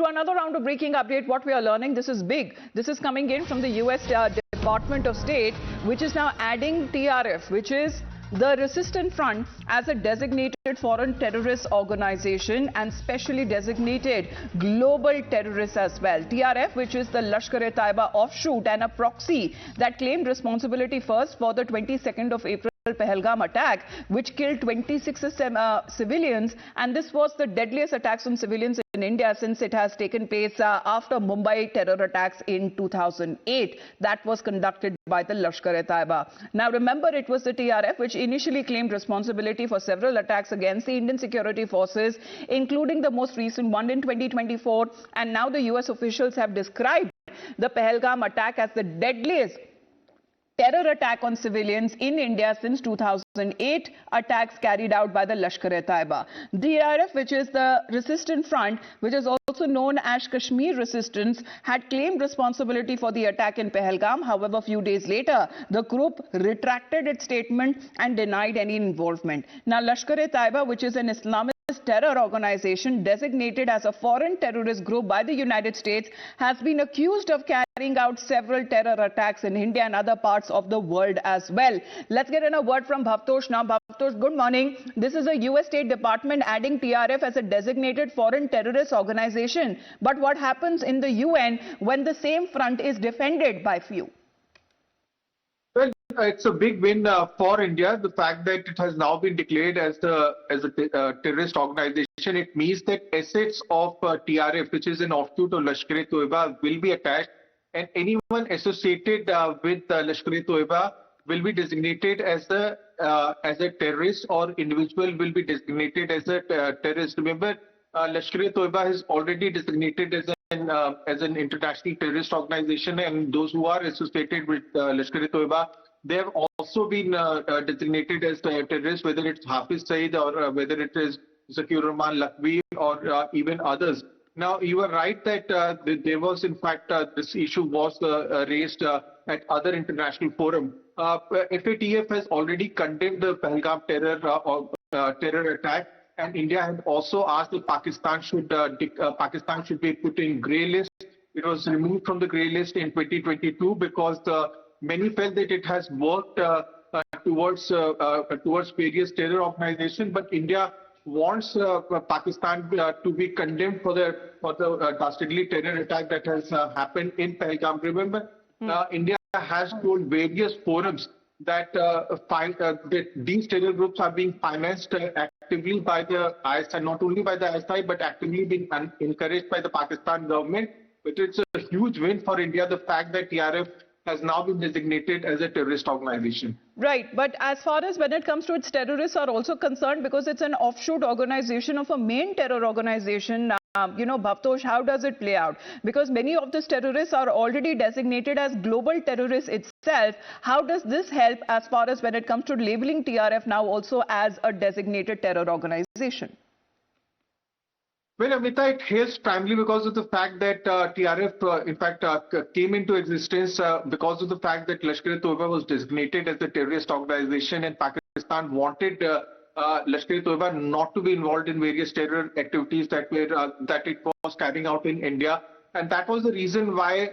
another round of breaking update. What we are learning, this is big. This is coming in from the US Department of State, which is now adding TRF, which is the Resistance Front, as a designated foreign terrorist organization and specially designated global terrorist as well. TRF, which is the Lashkar-e-Tayyiba offshoot and a proxy that claimed responsibility first for the 22nd of April Pahalgam attack, which killed 26 civilians, and this was the deadliest attacks on civilians in India since it has taken place after Mumbai terror attacks in 2008 that was conducted by the Lashkar-e-Tayyiba. Now remember, it was the TRF which initially claimed responsibility for several attacks against the Indian security forces, including the most recent one in 2024, and now the US officials have described the Pahalgam attack as the deadliest terror attack on civilians in India since 2008 attacks carried out by the Lashkar-e-Tayyiba. The TRF, which is the Resistance Front, which is also known as Kashmir Resistance, had claimed responsibility for the attack in Pahalgam. However, a few days later, the group retracted its statement and denied any involvement. Now, Lashkar-e-Tayyiba, which is an Islamist terror organization designated as a foreign terrorist group by the United States, has been accused of carrying out several terror attacks in India and other parts of the world as well. Let's get in a word from Bhavtosh now. Bhavtosh, good morning. This is a US State Department adding TRF as a designated foreign terrorist organization. But what happens in the UN when the same front is defended by few? Well, it's a big win for India. The fact that it has now been declared as a terrorist organization, it means that assets of TRF, which is an offshoot of Lashkar-e-Tayyiba, will be attached, and anyone associated with Lashkar-e-Tayyiba will be designated as a terrorist, or individual will be designated as a terrorist. Remember, Lashkar-e-Tayyiba is already designated as an international terrorist organization, and those who are associated with Lashkar-e-Tayyiba, they have also been designated as terrorists, whether it's Hafiz Saeed or whether it is Zakir Rahman Lakhvi or even others. Now, you are right that there was, in fact, this issue was raised at other international forum. FATF has already condemned the Pahalgam terror attack, and India had also asked that Pakistan should be put in grey list. It was removed from the grey list in 2022 because many felt that it has worked towards various terror organizations, but India wants Pakistan to be condemned for the dastardly terror attack that has happened in Pahalgam. Remember, India has told various forums that these terror groups are being financed actively by the ISI, not only by the ISI, but actively being encouraged by the Pakistan government. But it's a huge win for India, the fact that TRF has now been designated as a terrorist organization. Right, but as far as when it comes to its terrorists are also concerned, because it's an offshoot organization of a main terror organization, Bhavtosh, how does it play out? Because many of these terrorists are already designated as global terrorists itself. How does this help as far as when it comes to labeling TRF now also as a designated terror organization? Well, Amita, it helps primarily because of the fact that TRF, in fact, came into existence because of the fact that Lashkar-e-Tayyiba was designated as a terrorist organization, and Pakistan wanted Lashkar-e-Tayyiba not to be involved in various terror activities that it was carrying out in India, and that was the reason why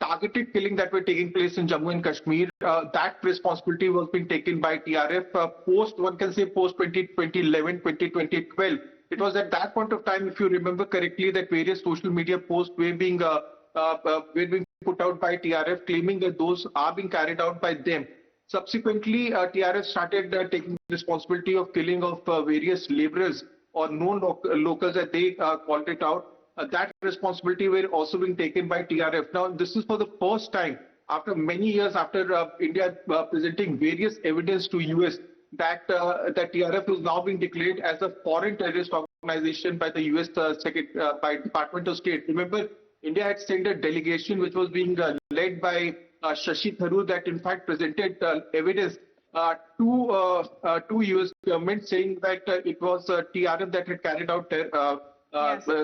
targeted killing that were taking place in Jammu and Kashmir, that responsibility was being taken by TRF post 2011, 2012. It was at that point of time, if you remember correctly, that various social media posts were being put out by TRF, claiming that those are being carried out by them. Subsequently, TRF started taking responsibility of killing of various laborers or known locals, that they called it out. That responsibility were also being taken by TRF. Now, this is for the first time after many years, after India presenting various evidence to US, that TRF is now being declared as a foreign terrorist organization by the US by Department of State. Remember, India had sent a delegation which was being led by Shashi Tharoor, that in fact presented evidence to US government saying that it was TRF that had carried out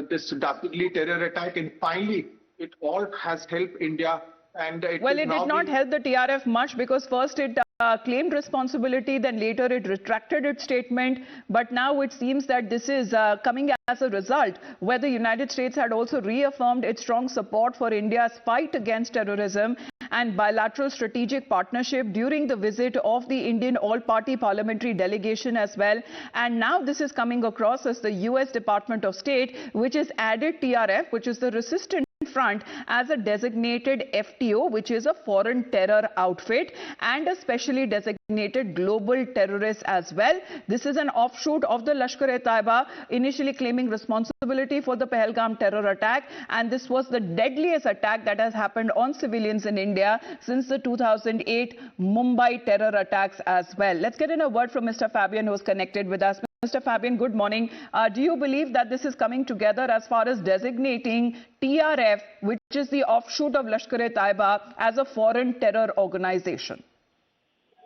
this dastardly terror attack, and finally it all has helped India. And well, it did not help the TRF much, because first it claimed responsibility, then later it retracted its statement. But now it seems that this is coming as a result where the United States had also reaffirmed its strong support for India's fight against terrorism and bilateral strategic partnership during the visit of the Indian all-party parliamentary delegation as well. And now this is coming across as the US Department of State, which has added TRF, which is the Resistance Front, as a designated FTO, which is a foreign terror outfit, and a specially designated global terrorist as well. This is an offshoot of the Lashkar-e-Tayyiba, initially claiming responsibility for the Pahalgam terror attack, and this was the deadliest attack that has happened on civilians in India since the 2008 Mumbai terror attacks as well. Let's get in a word from Mr. Fabian, who is connected with us. Mr. Fabian, good morning. Do you believe that this is coming together as far as designating TRF, which is the offshoot of Lashkar-e-Tayyiba, as a foreign terror organization?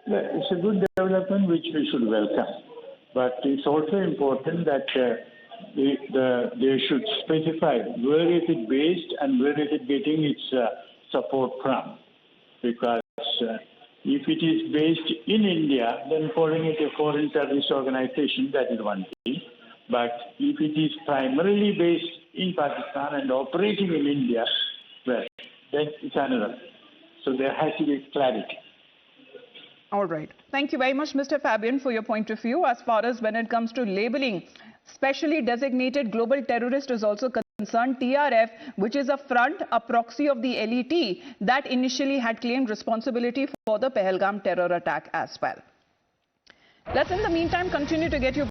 It's a good development which we should welcome. But it's also important that they should specify where is it based and where is it getting its support from. Because if it is based in India, then calling it a foreign terrorist organization, that is one thing. But if it is primarily based in Pakistan and operating in India, well, then it's another. So there has to be clarity. All right. Thank you very much, Mr. Fabian, for your point of view. As far as when it comes to labeling specially designated global terrorist is also concerned, TRF, which is a front, a proxy of the LeT that initially had claimed responsibility for the Pahalgam terror attack as well. Let's in the meantime continue to get you